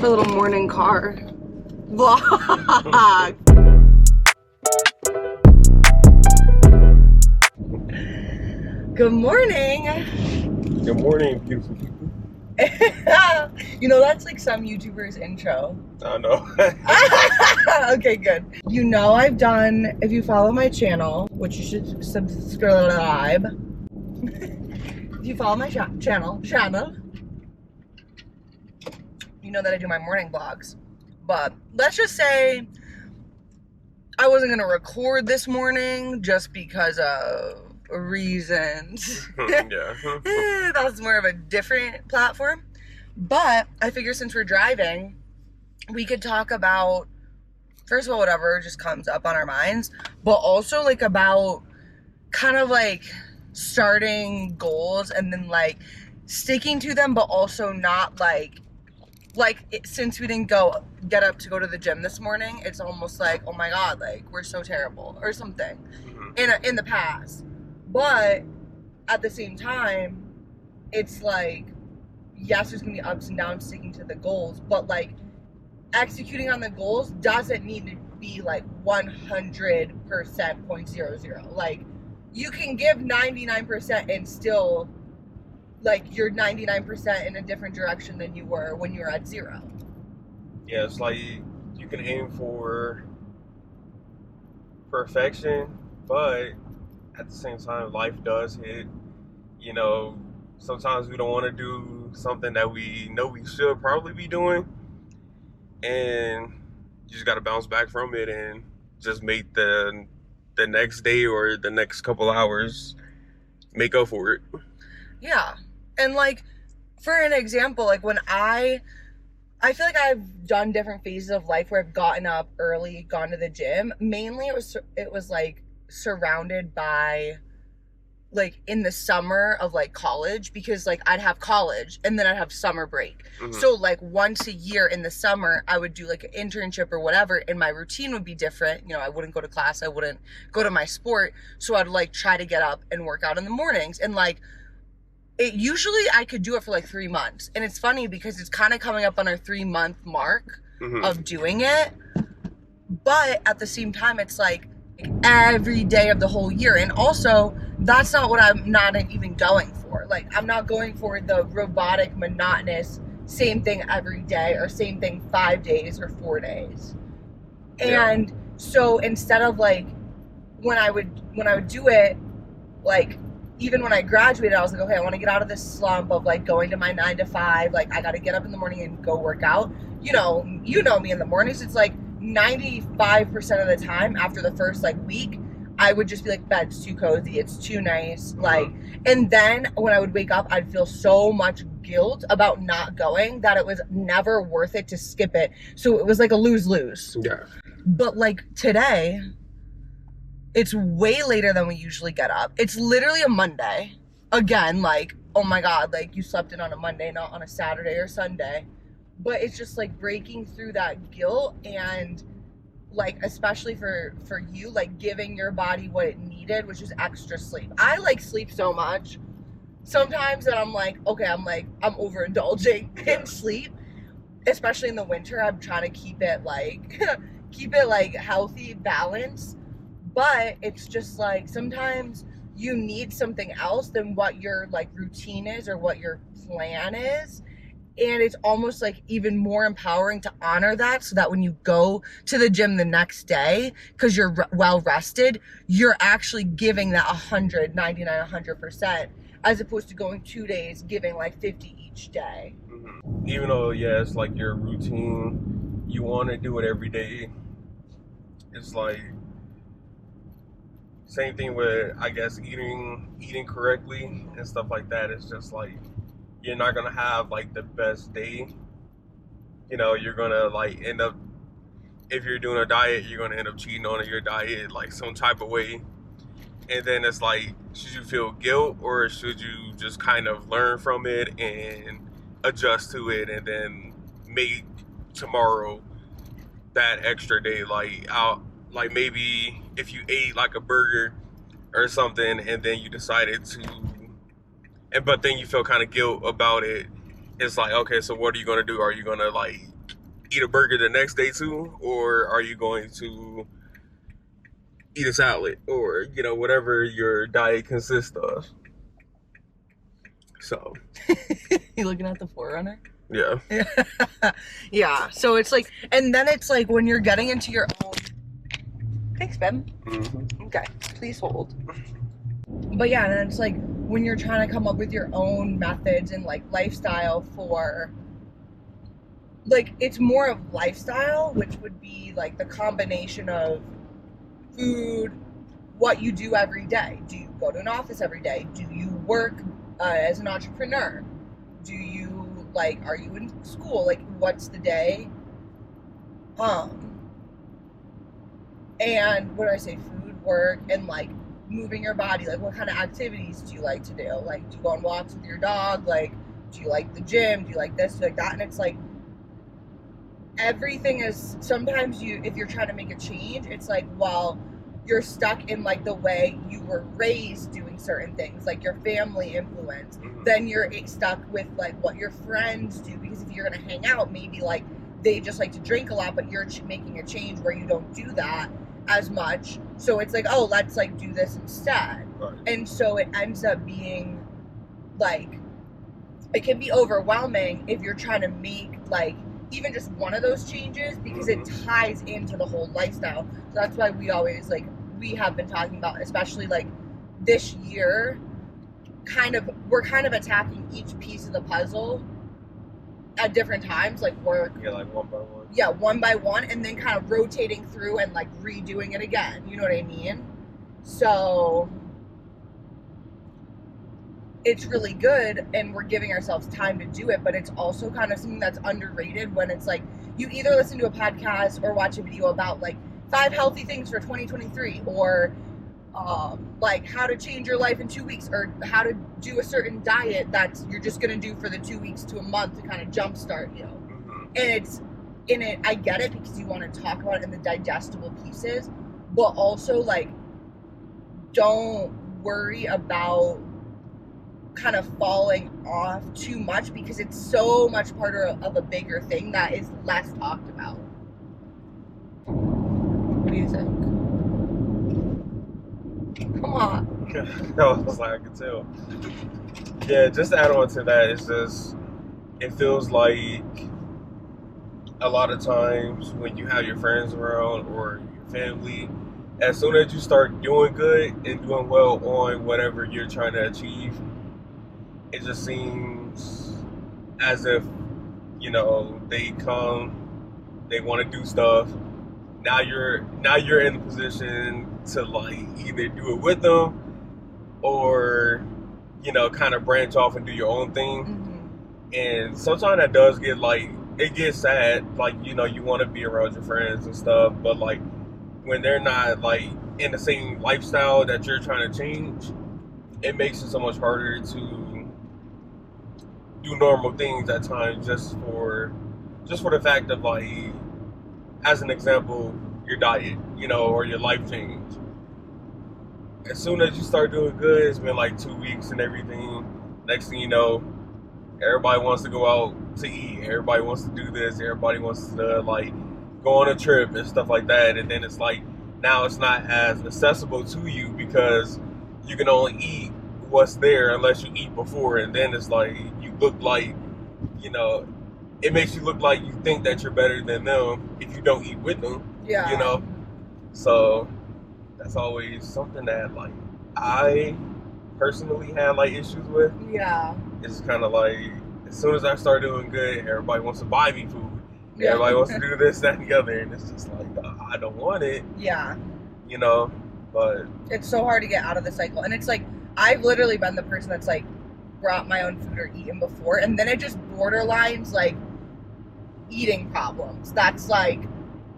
our little morning car vlog. Good morning. Good morning, beautiful people. You know, that's like some YouTuber's intro. I know. Okay, good. You know, I've done, if you follow my channel, which you should subscribe. If you follow my channel, you know that I do my morning vlogs. But let's just say I wasn't going to record this morning just because of reasons. Yeah. That's more of a different platform. But I figure since we're driving, we could talk about, first of all, whatever just comes up on our minds, but also like about kind of like starting goals and then like sticking to them, but also not since we didn't get up to go to the gym this morning, it's almost like, oh my God, like we're so terrible or something in the past. But at the same time, it's like, yes, there's gonna be ups and downs sticking to the goals, but like executing on the goals doesn't need to be like 100% 0.00. Like you can give 99% and still like you're 99% in a different direction than you were when you were at 0. Yeah, it's like you can aim for perfection, but at the same time, life does hit. You know, sometimes we don't want to do something that we know we should probably be doing, and you just got to bounce back from it and just make the next day or the next couple hours make up for it. Yeah. And like for an example, like when I feel like I've done different phases of life where I've gotten up early, gone to the gym. Mainly it was like surrounded by like in the summer of like college, because like I'd have college and then I'd have summer break. So like once a year in the summer I would do like an internship or whatever, and my routine would be different. You know, I wouldn't go to class, I wouldn't go to my sport, so I'd like try to get up and work out in the mornings, and like it usually I could do it for like 3 months. And it's funny because it's kind of coming up on our 3-month mark of doing it, but at the same time it's like every day of the whole year. And also that's not what I'm not even going for. Like I'm not going for the robotic, monotonous same thing every day or same thing 5 days or 4 days. And so instead of like when I would do it, like even when I graduated, I was like, okay, I want to get out of this slump of like going to my 9 to 5. Like I got to get up in the morning and go work out. You know me in the mornings. It's like 95% of the time after the first like week, I would just be like, bed's too cozy, it's too nice. Like, and then when I would wake up, I'd feel so much guilt about not going that it was never worth it to skip it. So it was like a lose-lose. Yeah. But like today, it's way later than we usually get up. It's literally a Monday. Again, like, oh my God, like you slept in on a Monday, not on a Saturday or Sunday. But it's just like breaking through that guilt, and like especially for you, like giving your body what it needed, which is extra sleep. I like sleep so much sometimes that I'm like, okay, I'm overindulging in sleep, especially in the winter. I'm trying to keep it like healthy, balanced. But it's just like sometimes you need something else than what your like routine is or what your plan is. And it's almost like even more empowering to honor that, so that when you go to the gym the next day, because you're well rested, you're actually giving that 100%, as opposed to going 2 days giving like 50 each day. Even though, yeah, it's like your routine, you want to do it every day. It's like same thing with, I guess, eating correctly and stuff like that. It's just like you're not gonna have like the best day. You know, you're gonna like end up, if you're doing a diet, you're gonna end up cheating on your diet like some type of way. And then it's like, should you feel guilt or should you just kind of learn from it and adjust to it, and then make tomorrow that extra day? Like maybe if you ate like a burger or something and then you decided to, but then you feel kind of guilt about it, it's like, okay, so what are you going to do? Are you going to like eat a burger the next day too, or are you going to eat a salad or whatever your diet consists of? So You looking at the Forerunner? yeah. Yeah. So it's like, and then it's like when you're getting into your own. Thanks, Ben. Mm-hmm. Okay, please hold. But yeah, and then it's like when you're trying to come up with your own methods and like lifestyle for, like, it's more of lifestyle, which would be like the combination of food, what you do every day. Do you go to an office every day? Do you work as an entrepreneur? Do you, like, are you in school? Like, what's the day? And what do I say? Food, work, and like moving your body. Like, what kind of activities do you like to do? Like, do you go on walks with your dog? Like, do you like the gym? Do you like this? Do you like that? And it's like, everything is, sometimes if you're trying to make a change, it's like, well, you're stuck in like the way you were raised doing certain things, like your family influence. Then you're stuck with like what your friends do, because if you're gonna hang out, maybe like they just like to drink a lot, but you're making a change where you don't do that as much. So it's like, oh, let's like do this instead. Right. And so it ends up being like, it can be overwhelming if you're trying to make like even just one of those changes, because it ties into the whole lifestyle. So that's why we always like, we have been talking about, especially like this year, we're kind of attacking each piece of the puzzle at different times, like work. Yeah, like one by one. Yeah, one by one, and then kind of rotating through and like redoing it again. You know what I mean? So it's really good, and we're giving ourselves time to do it, but it's also kind of something that's underrated when it's like you either listen to a podcast or watch a video about like 5 healthy things for 2023, or like how to change your life in 2 weeks, or how to do a certain diet that you're just going to do for the 2 weeks to a month to kind of jumpstart you. And it's in it, I get it, because you want to talk about it in the digestible pieces, but also like don't worry about kind of falling off too much, because it's so much part of a bigger thing that is less talked about. What do you think? Come on. I was like, I could tell. Yeah, just to add on to that, it's just, it feels like a lot of times when you have your friends around or your family, as soon as you start doing good and doing well on whatever you're trying to achieve, it just seems as if, they come, they want to do stuff. Now you're in the position to like either do it with them or, kind of branch off and do your own thing. And sometimes that does get like, it gets sad. Like, you want to be around your friends and stuff, but like when they're not like in the same lifestyle that you're trying to change, it makes it so much harder to do normal things at times, just for the fact of like, as an example, your diet, or your life change. As soon as you start doing good, it's been like 2 weeks and everything. Next thing you know, everybody wants to go out to eat. Everybody wants to do this. Everybody wants to like go on a trip and stuff like that. And then it's like, now it's not as accessible to you because you can only eat what's there unless you eat before. And then it's like, you look like, it makes you look like you think that you're better than them if you don't eat with them. Yeah. So that's always something that like I personally had like issues with. Yeah. It's kind of like, as soon as I start doing good, everybody wants to buy me food. Yeah. Everybody wants to do this, that, and the other, and it's just like, I don't want it. Yeah. But it's so hard to get out of the cycle, and it's like, I've literally been the person that's like brought my own food or eaten before, and then it just borderlines like eating problems. That's like,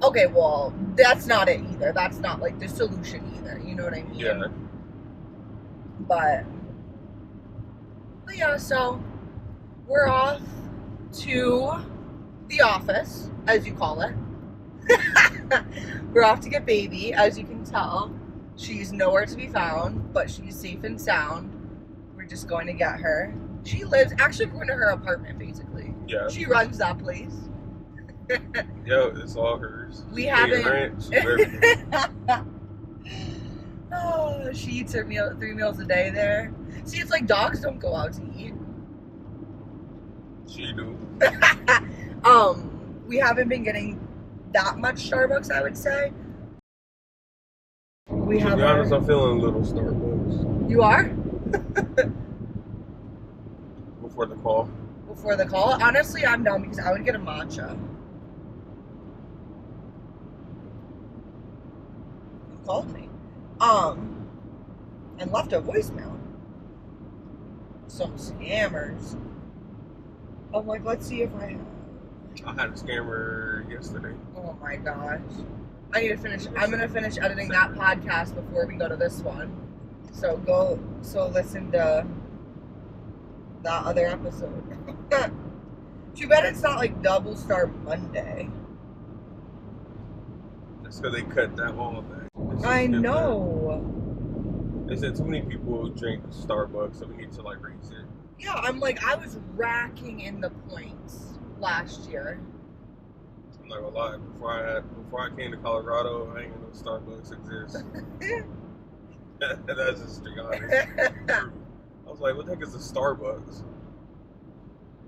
okay, well, that's not it either. That's not like the solution either. You know what I mean? Yeah. But yeah, so we're off to the office, as you call it. We're off to get baby, as you can tell. She's nowhere to be found, but she's safe and sound. We're just going to get her. She lives, actually, we're going to her apartment, basically. Yeah. She runs that place. Yo, it's all hers. We She haven't. paid rent, she do everything. Oh, she eats her 3 meals a day there. See, it's like dogs don't go out to eat. She do. We haven't been getting that much Starbucks, I would say. To be honest, I'm feeling a little Starbucks. You are? Before the call. Before the call? Honestly, I'm down because I would get a matcha. Who called me? And left a voicemail. Some scammers. I'm like, let's see if I have. I had a scammer yesterday. Oh my gosh. I need to finish. I'm going to finish editing that podcast before we go to this one. So listen to that other episode. Too bad it's not like Double Star Monday. That's because they cut that all back. I know. They said too many people drink Starbucks, so we need to like raise it. Yeah, I'm like, I was racking in the points last year. I'm not gonna lie, before I came to Colorado, I ain't know Starbucks exists. That's just the honest truth. I was like, what the heck is a Starbucks?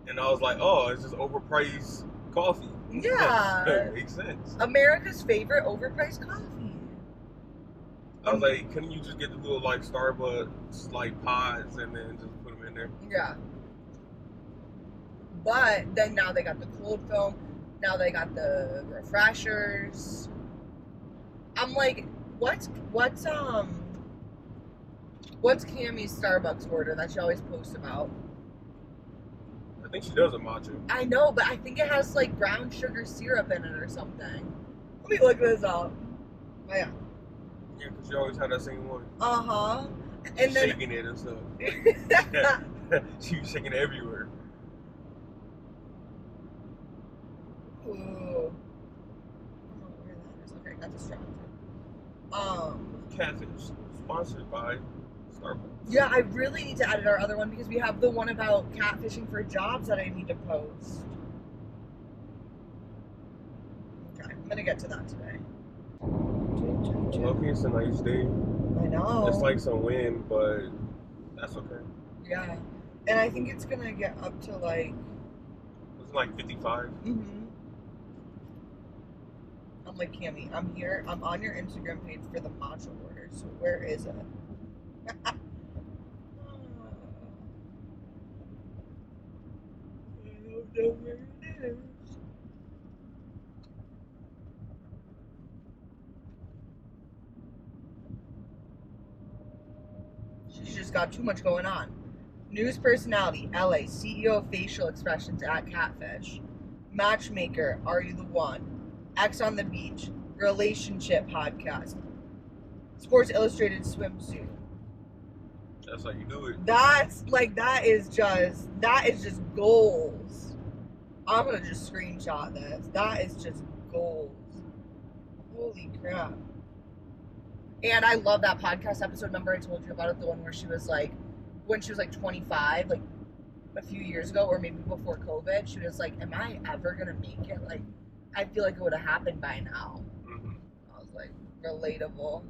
And I was like, oh, it's just overpriced coffee. Yeah. That makes sense. America's favorite overpriced coffee. I was like, couldn't you just get the little like Starbucks like pods and then just put them in there? Yeah. But then now they got the cold foam. Now they got the refreshers. I'm like, what's Cammie's Starbucks order that she always posts about? I think she does a matcha. I know, but I think it has like brown sugar syrup in it or something. Let me look this up. Oh, yeah. Yeah, because she always had that same one. Uh-huh. And then shaking it and stuff. She was shaking it everywhere. Ooh. I don't know where that is. Okay, got distracted. Catfish, sponsored by Starbucks. Yeah, I really need to edit our other one because we have the one about catfishing for jobs that I need to post. Okay, I'm gonna get to that today. Okay, it's a nice day. I know. It's like some wind, but that's okay. Yeah, and I think it's gonna get up to like. It's like 55. Mm-hmm. I'm like, Cammie, I'm here. I'm on your Instagram page for the matcha order. So where is it? I don't know where it is. She's just got too much going on. News personality, LA, CEO facial expressions at Catfish. Matchmaker, Are You the One? X on the Beach, relationship podcast. Sports Illustrated swimsuit. That's how you do it. That is just goals. I'm gonna just screenshot this. That is just goals. Holy crap. And I love that podcast episode. Remember I told you about it, the one where she was like, when she was like 25, like a few years ago, or maybe before COVID, she was like, am I ever gonna make it? Like, I feel like it would have happened by now. Mm-hmm. I was like, relatable.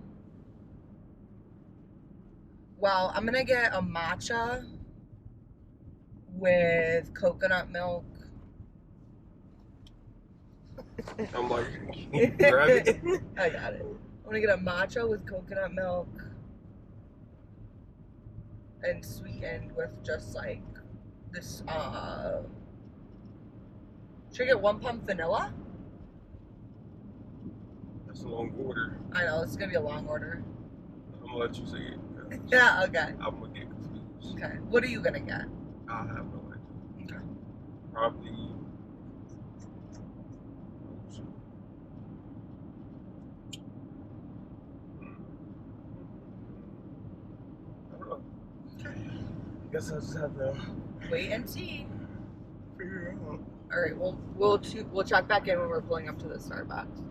Well, I'm gonna get a matcha with coconut milk. I'm like, grab it. I got it. I'm gonna get a matcha with coconut milk and sweetened with just like this. Should I get 1 pump vanilla? That's a long order. I know, it's gonna be a long order. I'm gonna let you say it. Yeah, okay. I'm gonna get confused. Okay. What are you gonna get? I have no idea. Okay. Probably. I don't know. I guess I just have to Wait and see. figure it out. All right, we'll check back in when we're pulling up to the Starbucks.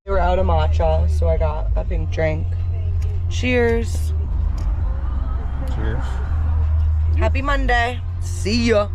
We were out of matcha, so I got a pink drink. Cheers. Cheers. Happy Monday. See ya.